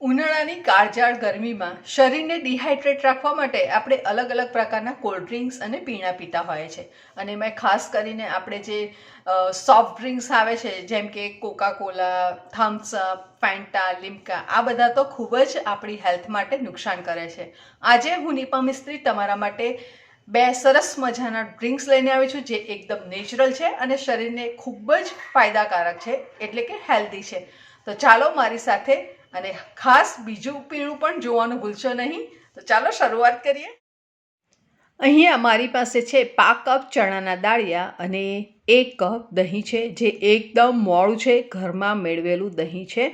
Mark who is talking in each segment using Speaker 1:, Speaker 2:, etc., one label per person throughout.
Speaker 1: ઉનાળાની કાળઝાળ ગરમીમાં શરીરને ડિહાઇડ્રેટ રાખવા માટે આપણે અલગ અલગ પ્રકારના કોલ્ડ ડ્રિંક્સ અને પીણા પીતા હોઈએ છીએ. અને એમાં ખાસ કરીને આપણે જે સોફ્ટ ડ્રિંક્સ આવે છે જેમ કે Coca Cola, Thums Up, Fanta, Limca, આ બધા તો ખૂબ જ આપણી હેલ્થ માટે નુકસાન કરે છે. આજે હું નિપા મિસ્ત્રી તમારા માટે બે સરસ મજાના ડ્રિંક્સ લઈને આવી છું જે એકદમ નેચરલ છે અને શરીરને ખૂબ જ ફાયદાકારક છે, એટલે કે હેલ્ધી છે. તો ચાલો મારી સાથે, અને ખાસ બીજું પીણું પણ જોવાનું ભૂલશો નહીં. તો ચાલો શરૂઆત કરીએ. અહીંયા મારી પાસે છે પા કપ ચણાના દાળિયા અને 1 કપ દહીં છે, જે એકદમ મોળું છે, ઘરમાં મેળવેલું દહીં છે.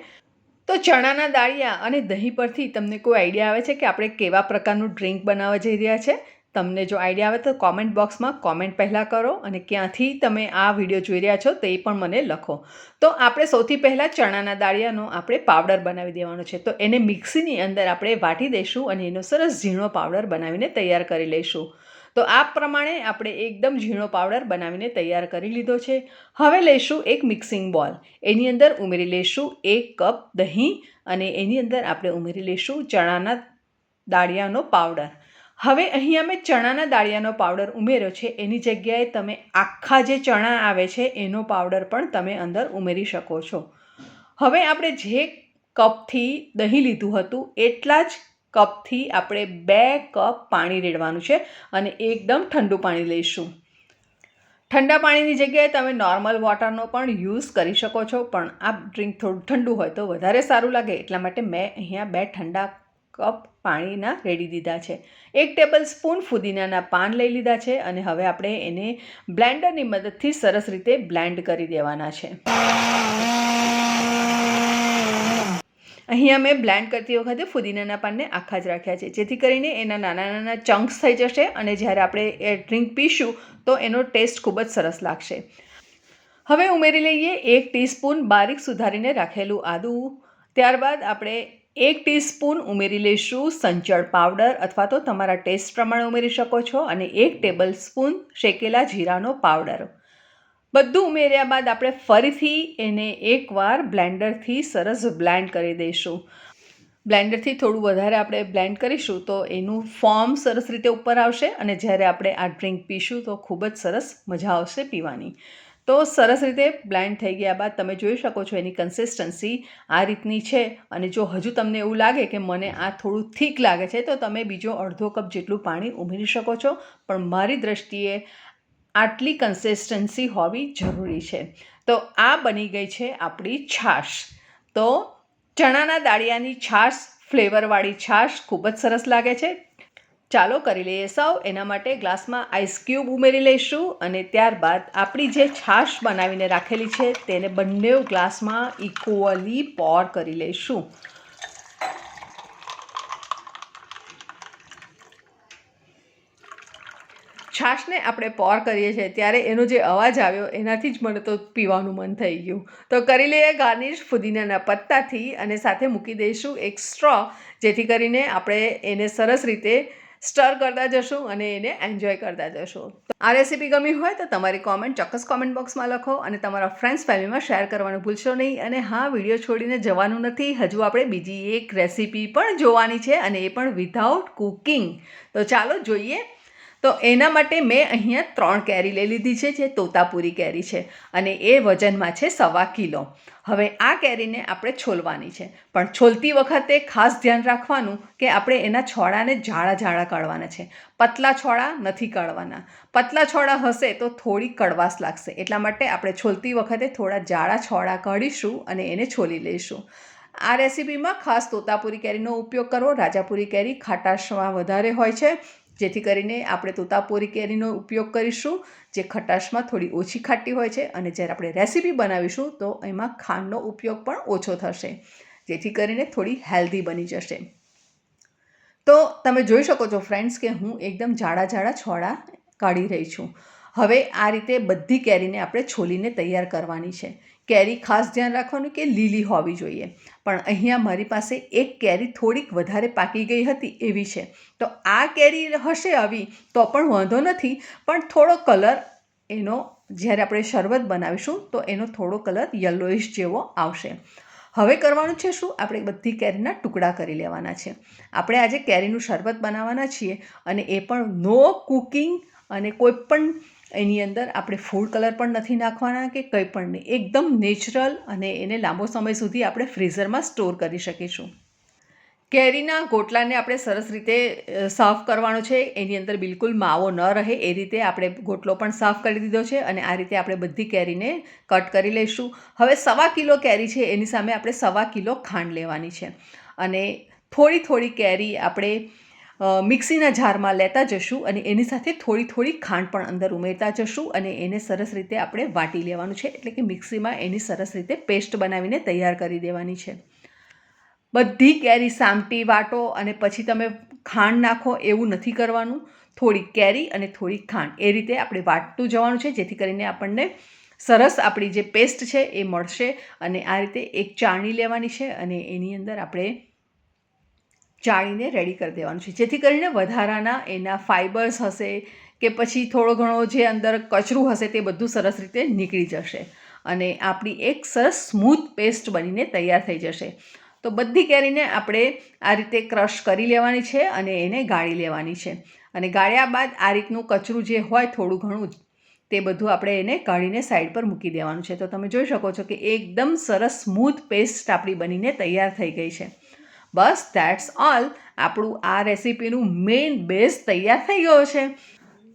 Speaker 1: તો ચણાના દાળિયા અને દહીં પરથી તમને કોઈ આઈડિયા આવે છે કે આપણે કેવા પ્રકારનું ડ્રિંક બનાવવા જઈ રહ્યા છે? તમને જો આઈડિયા આવે તો કોમેન્ટ બોક્સમાં કોમેન્ટ પહેલાં કરો, અને ક્યાંથી તમે આ વિડીયો જોઈ રહ્યા છો તે પણ મને લખો. તો આપણે સૌથી પહેલાં ચણાના દાળિયાનો આપણે પાવડર બનાવી દેવાનો છે. તો એને મિક્સીની અંદર આપણે વાટી દઈશું અને એનો સરસ ઝીણો પાવડર બનાવીને તૈયાર કરી લઈશું. તો આ પ્રમાણે આપણે એકદમ ઝીણો પાવડર બનાવીને તૈયાર કરી લીધો છે. હવે લઈશું એક મિક્સિંગ બોલ. એની અંદર ઉમેરી લઈશું 1 કપ દહીં અને એની અંદર આપણે ઉમેરી લઈશું ચણાના દાળિયાનો પાવડર. હવે અહીંયા મેં ચણાના દાળિયાનો પાવડર ઉમેર્યો છે, એની જગ્યાએ તમે આખા જે ચણા આવે છે એનો પાવડર પણ તમે અંદર ઉમેરી શકો છો. હવે આપણે જે કપથી દહીં લીધું હતું એટલા જ કપથી આપણે 2 કપ પાણી રેડવાનું છે અને એકદમ ઠંડુ પાણી લઈશું. ઠંડા પાણીની જગ્યાએ તમે નોર્મલ વોટરનો પણ યુઝ કરી શકો છો, પણ આ ડ્રિંક થોડું ઠંડુ હોય તો વધારે સારું લાગે, એટલા માટે મેં અહીંયા 2 ઠંડા કપ પાણીના રેડી દીધા છે. 1 ટેબલ સ્પૂન ફુદીનાના પાન લઈ લીધા છે અને હવે આપણે એને બ્લેન્ડરની મદદથી સરસ રીતે બ્લેન્ડ કરી દેવાના છે. અહીંયા મેં બ્લેન્ડ કરતી વખતે ફુદીનાના પાનને આખા જ રાખ્યા છે, જેથી કરીને એના નાના નાના ચંક્સ થઈ જશે અને જ્યારે આપણે એ ડ્રિંક પીશું તો એનો ટેસ્ટ ખૂબ જ સરસ લાગશે. હવે ઉમેરી લઈએ 1 ટીસ્પૂન બારીક સુધારીને રાખેલું આદું. ત્યારબાદ આપણે 1 ટીસ્પૂન ઉમેરી લઈશું સંચળ પાવડર, અથવા તો તમારા ટેસ્ટ પ્રમાણે ઉમેરી શકો છો, અને 1 ટેબલ સ્પૂન શેકેલા જીરાનો પાવડર. બધું ઉમેર્યા બાદ આપણે ફરીથી એને એકવાર બ્લેન્ડરથી સરસ બ્લેન્ડ કરી દઈશું. બ્લેન્ડરથી થોડું વધારે આપણે બ્લેન્ડ કરીશું તો એનું ફોર્મ સરસ રીતે ઉપર આવશે અને જ્યારે આપણે આ ડ્રિંક પીશું તો ખૂબ જ સરસ મજા આવશે પીવાની. તો સરસ રીતે બ્લેન્ડ થઈ ગયા બાદ તમે જોઈ શકો છો એની કન્સિસ્ટન્સી આ રીતની છે. અને જો હજુ તમને એવું લાગે કે મને આ થોડું થીક લાગે છે તો તમે બીજો અડધો કપ જેટલું પાણી ઉમેરી શકો છો, પણ મારી દ્રષ્ટિએ આટલી કન્સિસ્ટન્સી હોવી જરૂરી છે. તો આ બની ગઈ છે આપણી છાશ. તો ચણાના દાળિયાની છાશ, ફ્લેવરવાળી છાશ ખૂબ જ સરસ લાગે છે. ચાલો કરી લઈએ સર્વ. એના માટે ગ્લાસમાં આઈસ ક્યુબ ઉમેરી લઈશું અને ત્યારબાદ આપણી જે છાશ બનાવીને રાખેલી છે તેને બંને ગ્લાસમાં ઇક્વલી પોર કરી લઈશું. છાશને આપણે પોર કરીએ છીએ ત્યારે એનો જે અવાજ આવ્યો એનાથી જ મને તો પીવાનું મન થઈ ગયું. તો કરી લઈએ ગાર્નિશ ફુદીનાના પત્તાથી અને સાથે મૂકી દઈશું એક સ્ટ્રો, જેથી કરીને આપણે એને સરસ રીતે સ્ટર કરતા જશું અને એને એન્જોય કરતા જશું. આ રેસીપી ગમી હોય તો તમારી કોમેન્ટ ચોક્કસ કોમેન્ટ બોક્સમાં લખો અને તમારા ફ્રેન્ડ્સ ફેમિલીમાં શેર કરવાનું ભૂલશો નહીં. અને હા, વિડીયો છોડીને જવાનું નથી, હજુ આપણે બીજી એક રેસીપી પણ જોવાની છે અને એ પણ વિધાઉટ કુકિંગ. તો ચાલો જોઈએ. તો એના માટે મેં અહીંયા 3 કેરી લઈ લીધી છે, જે તોતાપુરી કેરી છે અને એ વજનમાં છે 1.25 કિલો. હવે આ કેરીને આપણે છોલવાની છે, પણ છોલતી વખતે ખાસ ધ્યાન રાખવાનું કે આપણે એના છોડાને જાડા જાડા કાઢવાના છે, પતલા છોડા નથી કાઢવાના. પતલા છોડા હશે તો થોડી કડવાશ લાગશે, એટલા માટે આપણે છોલતી વખતે થોડા જાડા છોડા કાઢીશું અને એને છોલી લઈશું. આ રેસીપીમાં ખાસ તોતાપુરી કેરીનો ઉપયોગ કરવો. રાજાપુરી કેરી ખાટાશમાં વધારે હોય છે, જેથી કરીને આપણે તોતાપુરી કેરીનો ઉપયોગ કરીશું, જે ખટાશમાં થોડી ઓછી ખાટી હોય છે. અને જ્યારે આપણે રેસીપી બનાવીશું તો એમાં ખાંડનો ઉપયોગ પણ ઓછો થશે, જેથી કરીને થોડી હેલ્ધી બની જશે. તો તમે જોઈ શકો છો ફ્રેન્ડ્સ કે હું એકદમ જાડા જાડા છોડા કાઢી રહી છું. હવે આ રીતે બધી કેરીને આપણે છોલીને તૈયાર કરવાની છે. કેરી ખાસ ધ્યાન રાખવાનું કે લીલી હોવી જોઈએ, પણ અહીંયા મારી પાસે એક કેરી થોડીક વધારે પાકી ગઈ હતી એવી છે. તો આ કેરી હશે આવી તો પણ વાંધો નથી, પણ થોડો કલર એનો જ્યારે આપણે શરબત બનાવીશું તો એનો થોડો કલર યલોઇશ જેવો આવશે. હવે કરવાનું છે શું, આપણે બધી કેરીના ટુકડા કરી લેવાના છે. આપણે આજે કેરીનું શરબત બનાવવાના છીએ અને એ પણ નો કુકિંગ, અને કોઈ પણ એની અંદર આપણે ફૂડ કલર પણ નથી નાખવાના કે કંઈ પણ નહીં. એકદમ નેચરલ, અને એને લાંબો સમય સુધી આપણે ફ્રીઝરમાં સ્ટોર કરી શકીશું. કેરીના ગોટલાને આપણે સરસ રીતે સાફ કરવાનો છે. એની અંદર બિલકુલ માવો ન રહે એ રીતે આપણે ગોટલો પણ સાફ કરી દીધો છે, અને આ રીતે આપણે બધી કેરીને કટ કરી લઈશું. હવે 1.25 કિલો કેરી છે, એની સામે આપણે 1.25 કિલો ખાંડ લેવાની છે, અને થોડી થોડી કેરી આપણે મિક્સીના જારમાં લેતા જશું, અને એની સાથે થોડી થોડી ખાંડ પણ અંદર ઉમેરતા જશું, અને એને સરસ રીતે આપણે વાટી લેવાનું છે, એટલે કે મિક્સીમાં એની સરસ રીતે પેસ્ટ બનાવીને તૈયાર કરી દેવાની છે. બધી કેરી સામટી વાટો અને પછી તમે ખાંડ નાખો એવું નથી કરવાનું. થોડી કેરી અને થોડી ખાંડ એ રીતે આપણે વાટતું જવાનું છે, જેથી કરીને આપણને સરસ આપણી જે પેસ્ટ છે એ મળશે. અને આ રીતે એક ચાળણી લેવાની છે, અને એની અંદર આપણે ચાળીને રેડી કરી દેવાનું છે, જેથી કરીને વધારાના એના ફાઇબર્સ હશે કે પછી થોડો ઘણો જે અંદર કચરું હશે તે બધું સરસ રીતે નીકળી જશે, અને આપણી એક સરસ સ્મૂથ પેસ્ટ બનીને તૈયાર થઈ જશે. તો બધી કેરીને આપણે આ રીતે ક્રશ કરી લેવાની છે, અને એને ગાળી લેવાની છે. અને ગાળ્યા બાદ આ રીતનું કચરું જે હોય થોડું ઘણું તે બધું આપણે એને કાઢીને સાઈડ પર મૂકી દેવાનું છે. તો તમે જોઈ શકો છો કે એકદમ સરસ સ્મૂથ પેસ્ટ આપણી બનીને તૈયાર થઈ ગઈ છે. બસ ધેટ્સ ઓલ. આપણું આ રેસીપીનું મેઇન બેઝ તૈયાર થઈ ગયો છે.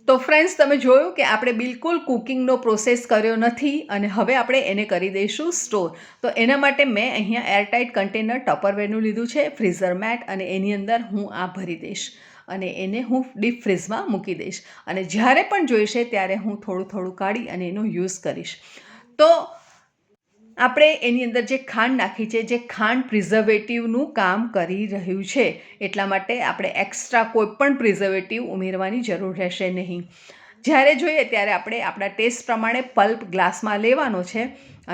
Speaker 1: તો ફ્રેન્ડ્સ, તમે જોયું કે આપણે બિલકુલ કુકિંગનો પ્રોસેસ કર્યો નથી, અને હવે આપણે એને કરી દઈશું સ્ટોર. તો એના માટે મેં અહીંયા એરટાઇટ કન્ટેનર ટપરવેરનું લીધું છે, ફ્રીઝર મેટ, અને એની અંદર હું આ ભરી દઈશ, અને એને હું ડીપ ફ્રીઝમાં મૂકી દઈશ. અને જ્યારે પણ જોઈશે ત્યારે હું થોડું થોડું કાઢી અને એનો યુઝ કરીશ. તો આપણે એની અંદર જે ખાંડ નાખી છે, જે ખાંડ પ્રિઝર્વેટિવનું કામ કરી રહ્યું છે, એટલા માટે આપણે એક્સ્ટ્રા કોઈ પણ પ્રિઝર્વેટિવ ઉમેરવાની જરૂર રહેશે નહીં. જ્યારે જોઈએ ત્યારે આપણે આપણા ટેસ્ટ પ્રમાણે પલ્પ ગ્લાસમાં લેવાનો છે,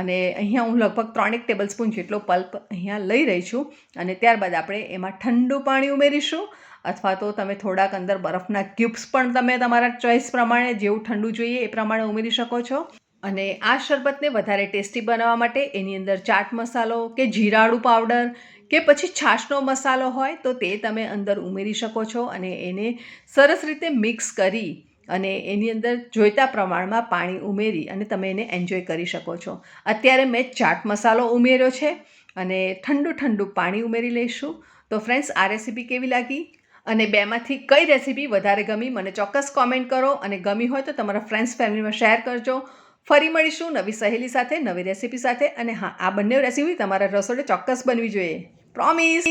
Speaker 1: અને અહીંયા હું લગભગ 3 ટેબલસ્પૂન જેટલો પલ્પ અહીંયા લઈ રહી છું. અને ત્યારબાદ આપણે એમાં ઠંડુ પાણી ઉમેરીશું, અથવા તો તમે થોડાક અંદર બરફના ક્યુબ્સ પણ તમે તમારા ચોઈસ પ્રમાણે જેવું ઠંડુ જોઈએ એ પ્રમાણે ઉમેરી શકો છો. અને આ શરબતને વધારે ટેસ્ટી બનાવવા માટે એની અંદર ચાટ મસાલો કે જીરાળું પાવડર કે પછી છાશનો મસાલો હોય તો તે તમે અંદર ઉમેરી શકો છો, અને એને સરસ રીતે મિક્સ કરી અને એની અંદર જોઈતા પ્રમાણમાં પાણી ઉમેરી અને તમે એને એન્જોય કરી શકો છો. અત્યારે મેં ચાટ મસાલો ઉમેર્યો છે, અને ઠંડુ ઠંડુ પાણી ઉમેરી લઈશું. તો ફ્રેન્ડ્સ, આ રેસીપી કેવી લાગી, અને બેમાંથી કઈ રેસીપી વધારે ગમી મને ચોક્કસ કોમેન્ટ કરો, અને ગમી હોય તો તમારા ફ્રેન્ડ્સ ફેમિલીમાં શેર કરજો. ફરી મળીશું નવી સહેલી સાથે, નવી રેસીપી સાથે. અને હા, આ બંને રેસીપી તમારા રસોડે ચોક્કસ બનવી જોઈએ, પ્રોમિસ.